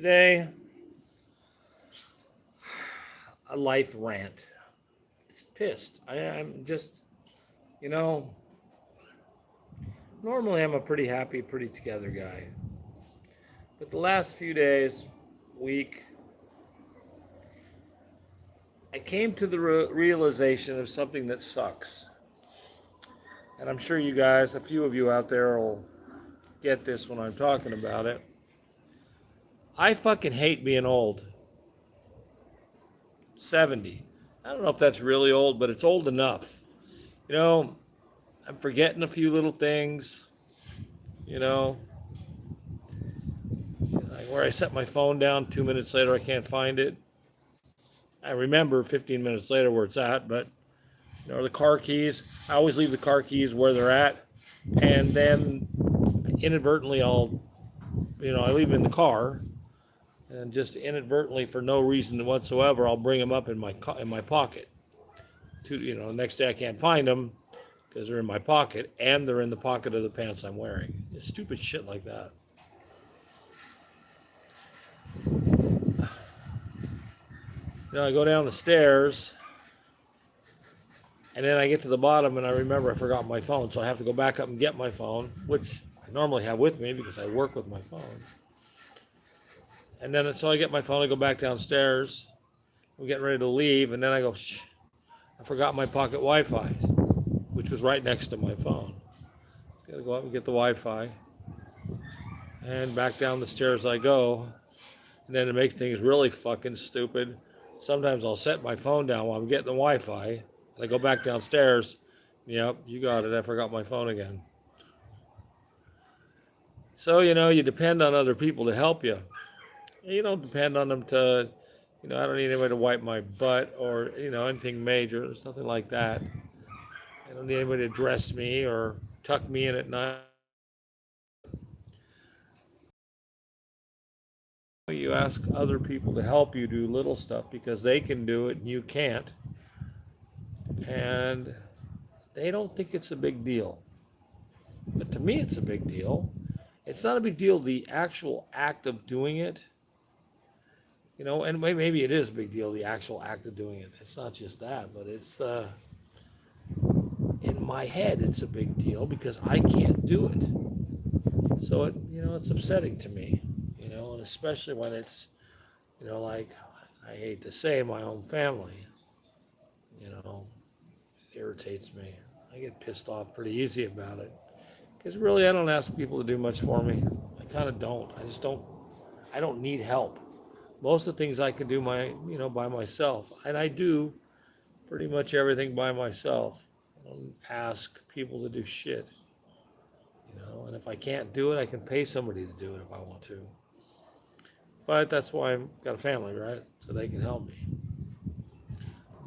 Today, a life rant. It's pissed. I'm just, you know, normally I'm a pretty happy, pretty together guy. But the last few days, week, I came to the realization of something that sucks. And I'm sure you guys, a few of you out there will get this when I'm talking about it. I fucking hate being old. 70. I don't know if that's really old, but it's old enough. You know, I'm forgetting a few little things, you know, like where I set my phone down 2 minutes later, I can't find it. I remember 15 minutes later where it's at, but, the car keys, I always leave the car keys where they're at. And then inadvertently I leave them in the car, and just inadvertently, for no reason whatsoever, I'll bring them up in my pocket. Next day I can't find them because they're in my pocket, and they're in the pocket of the pants I'm wearing. It's stupid shit like that. I go down the stairs, and then I get to the bottom, and I remember I forgot my phone, so I have to go back up and get my phone, which I normally have with me because I work with my phone. And then until I get my phone, I go back downstairs. I'm getting ready to leave, and then I go, I forgot my pocket Wi-Fi, which was right next to my phone. Gotta go up and get the Wi-Fi. And back down the stairs I go. And then to make things really fucking stupid, sometimes I'll set my phone down while I'm getting the Wi-Fi. And I go back downstairs. Yep, you got it. I forgot my phone again. So, you depend on other people to help you. You don't depend on them to, I don't need anybody to wipe my butt or, anything major. There's nothing like that. I don't need anybody to dress me or tuck me in at night. You ask other people to help you do little stuff because they can do it and you can't. And they don't think it's a big deal. But to me, it's a big deal. It's not a big deal, the actual act of doing it. And maybe it is a big deal, the actual act of doing it. It's not just that, but it's in my head, it's a big deal because I can't do it. So it's upsetting to me, and especially when it's, like, I hate to say, my own family, it irritates me. I get pissed off pretty easy about it because really I don't ask people to do much for me. I kind of don't. I don't need help. Most of the things I can do by myself, and I do pretty much everything by myself. I don't ask people to do shit, and if I can't do it, I can pay somebody to do it if I want to. But that's why I've got a family, right? So they can help me.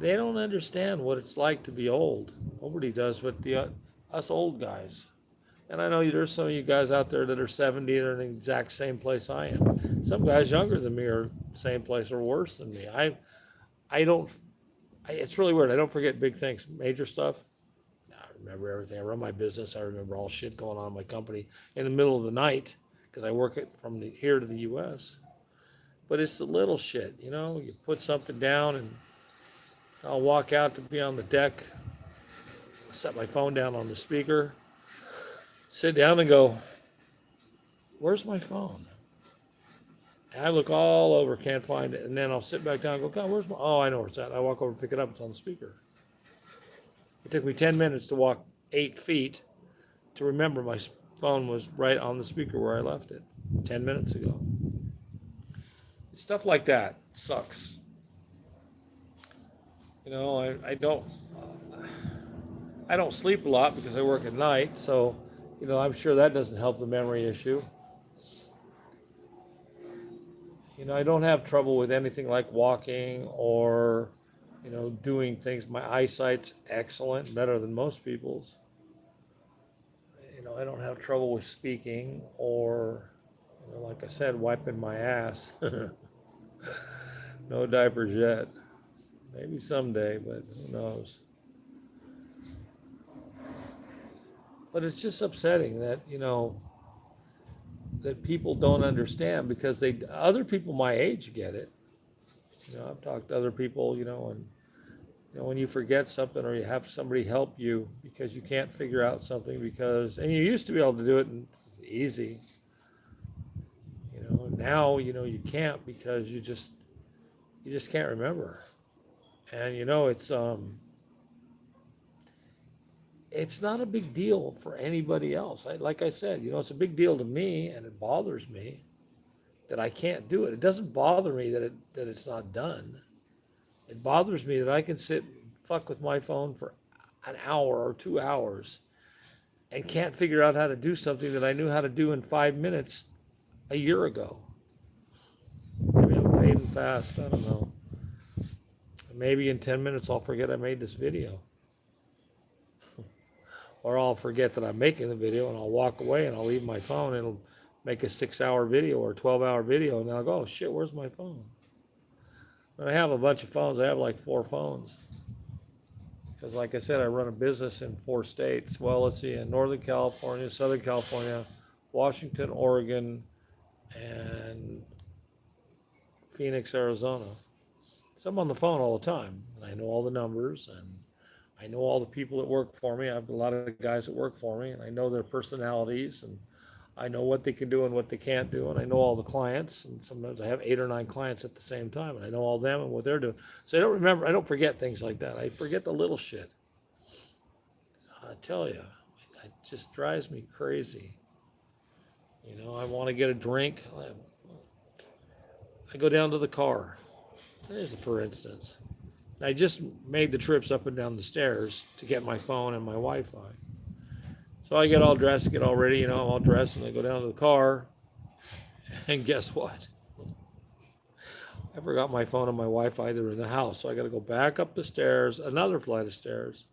They don't understand what it's like to be old. Nobody does, but us old guys. And I know there's some of you guys out there that are 70 and are in the exact same place I am. Some guys younger than me are same place or worse than me. It's really weird. I don't forget big things, major stuff. I remember everything. I run my business. I remember all shit going on in my company in the middle of the night because I work it from here to the U.S. But it's the little shit, You put something down and I'll walk out to be on the deck, set my phone down on the speaker, sit down and go, where's my phone? And I look all over, can't find it. And then I'll sit back down and go, God, where's my, oh, I know where it's at. I walk over, pick it up, it's on the speaker. It took me 10 minutes to walk 8 feet to remember my phone was right on the speaker where I left it 10 minutes ago. Stuff like that sucks. I don't sleep a lot because I work at night, so I'm sure that doesn't help the memory issue. I don't have trouble with anything like walking or doing things. My eyesight's excellent, better than most people's. I don't have trouble with speaking or like I said, wiping my ass. No diapers yet. Maybe someday, but who knows. But it's just upsetting that, that people don't understand, because other people my age get it. I've talked to other people, and when you forget something, or you have somebody help you because you can't figure out something, and you used to be able to do it and it's easy, now, you can't, because you just can't remember. And it's not a big deal for anybody else. Like I said, it's a big deal to me, and it bothers me that I can't do it. It doesn't bother me that it's not done. It bothers me that I can sit and fuck with my phone for an hour or 2 hours and can't figure out how to do something that I knew how to do in 5 minutes a year ago. Maybe I'm fading fast. I don't know. Maybe in 10 minutes I'll forget I made this video. Or I'll forget that I'm making the video, and I'll walk away and I'll leave my phone, and it'll make a 6-hour video or a 12-hour video, and I'll go, oh shit, where's my phone? And I have a bunch of phones. I have like 4 phones. Because like I said, I run a business in 4 states. Well, let's see, in Northern California, Southern California, Washington, Oregon, and Phoenix, Arizona. So I'm on the phone all the time, and I know all the numbers, and I know all the people that work for me. I have a lot of guys that work for me, and I know their personalities, and I know what they can do and what they can't do, and I know all the clients, and sometimes I have 8 or 9 clients at the same time, and I know all them and what they're doing. So I don't forget things like that. I forget the little shit. I tell you, it just drives me crazy. I want to get a drink. I go down to the car. There's a for instance. I just made the trips up and down the stairs to get my phone and my Wi-Fi. So I get all dressed, get all ready, I'm all dressed, and I go down to the car, and guess what? I forgot my phone and my Wi-Fi. They're in the house, so I got to go back up the stairs, another flight of stairs,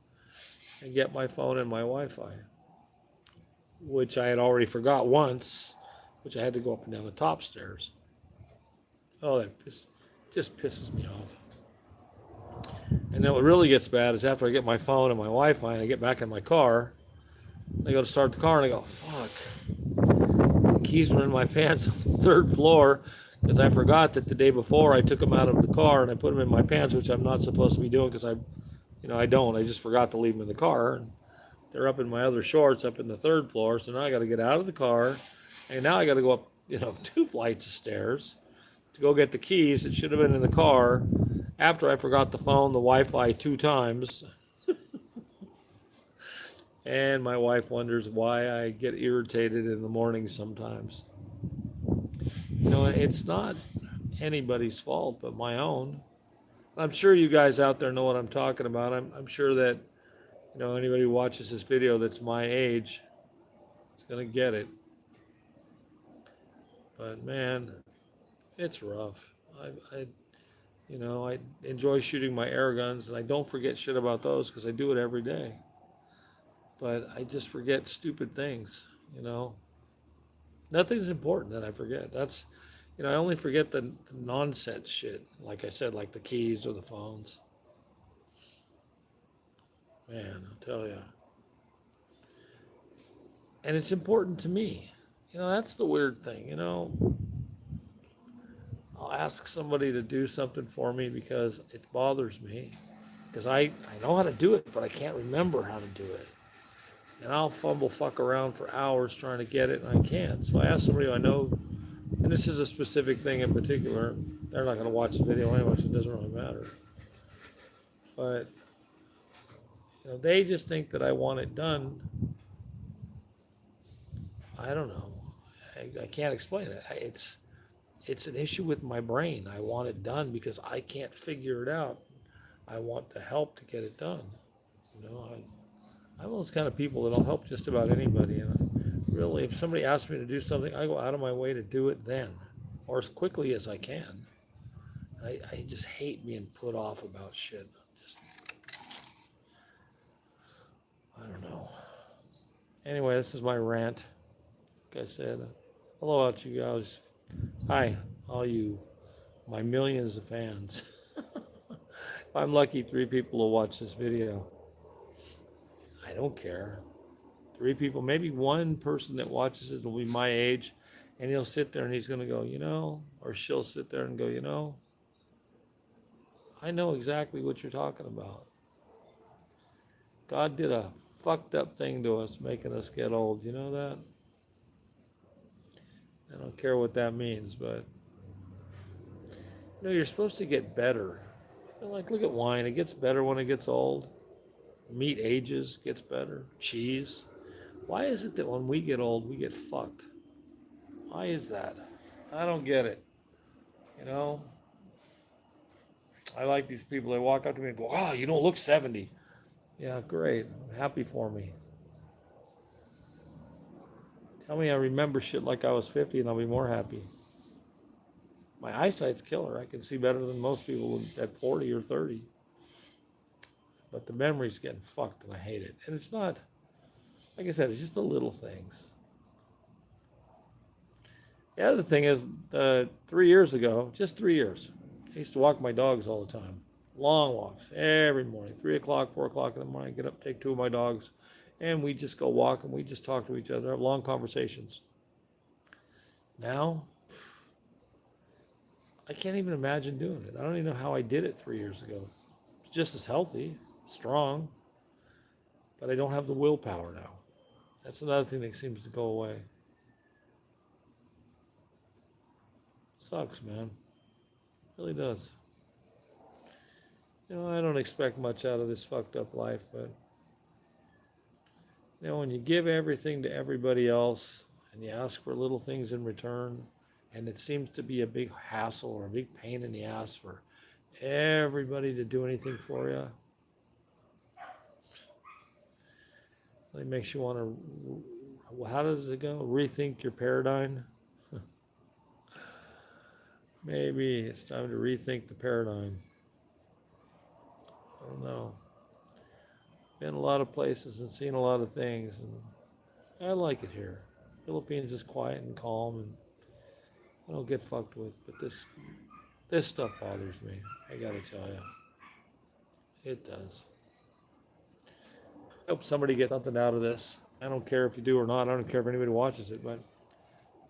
and get my phone and my Wi-Fi, which I had already forgot once, which I had to go up and down the top stairs. Oh, that just pisses me off. And then what really gets bad is after I get my phone and my Wi-Fi, and I get back in my car, I go to start the car, and I go, fuck. The keys were in my pants on the 3rd floor, because I forgot that the day before I took them out of the car and I put them in my pants, which I'm not supposed to be doing, because I don't. I just forgot to leave them in the car. And they're up in my other shorts up in the 3rd floor, so now I got to get out of the car, and now I got to go up, 2 flights of stairs to go get the keys that should have been in the car after I forgot the phone, the Wi-Fi 2 times. And my wife wonders why I get irritated in the morning sometimes. It's not anybody's fault but my own. I'm sure you guys out there know what I'm talking about. I'm sure that, anybody who watches this video that's my age is going to get it. But man, it's rough. I enjoy shooting my air guns, and I don't forget shit about those because I do it every day. But I just forget stupid things, Nothing's important that I forget. That's, I only forget the nonsense shit, like I said, like the keys or the phones. Man, I'll tell you. And it's important to me. That's the weird thing, I'll ask somebody to do something for me because it bothers me. Because I know how to do it, but I can't remember how to do it. And I'll fuck around for hours trying to get it, and I can't. So I ask somebody who I know, and this is a specific thing in particular. They're not going to watch the video anyway, so it doesn't really matter. But, they just think that I want it done. I don't know. I can't explain it. It's an issue with my brain. I want it done because I can't figure it out. I want the help to get it done. I'm those kind of people that'll help just about anybody. And really, if somebody asks me to do something, I go out of my way to do it then, or as quickly as I can. I just hate being put off about shit. I don't know. Anyway, this is my rant. Like I said, hello out you guys. Hi, all you, my millions of fans. If I'm lucky, 3 people will watch this video. I don't care. 3 people, maybe 1 person that watches it will be my age, And he'll sit there and he's going to go, or she'll sit there and go, I know exactly what you're talking about. God did a fucked up thing to us, making us get old. You know that? I don't care what that means, but you're supposed to get better. Like, look at wine. It gets better when it gets old. Meat ages, gets better. Cheese. Why is it that when we get old, we get fucked? Why is that? I don't get it. I like these people. They walk up to me and go, "Oh, you don't look 70." Yeah, great. I'm happy for me. Tell me I remember shit like I was 50 and I'll be more happy. My eyesight's killer. I can see better than most people at 40 or 30. But the memory's getting fucked and I hate it. And it's not, like I said, it's just the little things. The other thing is, 3 years ago, just 3 years, I used to walk my dogs all the time. Long walks, every morning, 3 o'clock, 4 o'clock in the morning, I get up, take 2 of my dogs, and we just go walk and we just talk to each other, have long conversations. Now, I can't even imagine doing it. I don't even know how I did it 3 years ago. It's just as healthy, strong, but I don't have the willpower now. That's another thing that seems to go away. Sucks, man. It really does. I don't expect much out of this fucked up life, but when you give everything to everybody else and you ask for little things in return, and it seems to be a big hassle or a big pain in the ass for everybody to do anything for you, it makes you want to, how does it go? Rethink your paradigm? Maybe it's time to rethink the paradigm. I don't know. Been a lot of places and seen a lot of things, and I like it here. Philippines is quiet and calm, and I don't get fucked with. But this stuff bothers me. I gotta tell you, it does. I hope somebody gets something out of this. I don't care if you do or not. I don't care if anybody watches it, but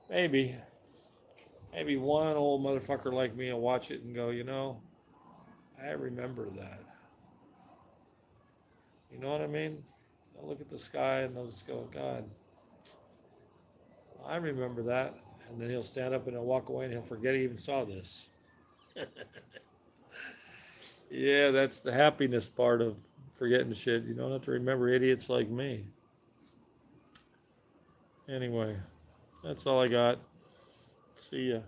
maybe one old motherfucker like me will watch it and go, I remember that. You know what I mean? They'll look at the sky and they'll just go, God, I remember that. And then he'll stand up and he'll walk away and he'll forget he even saw this. Yeah, that's the happiness part of forgetting shit. You don't have to remember idiots like me. Anyway, that's all I got. See ya.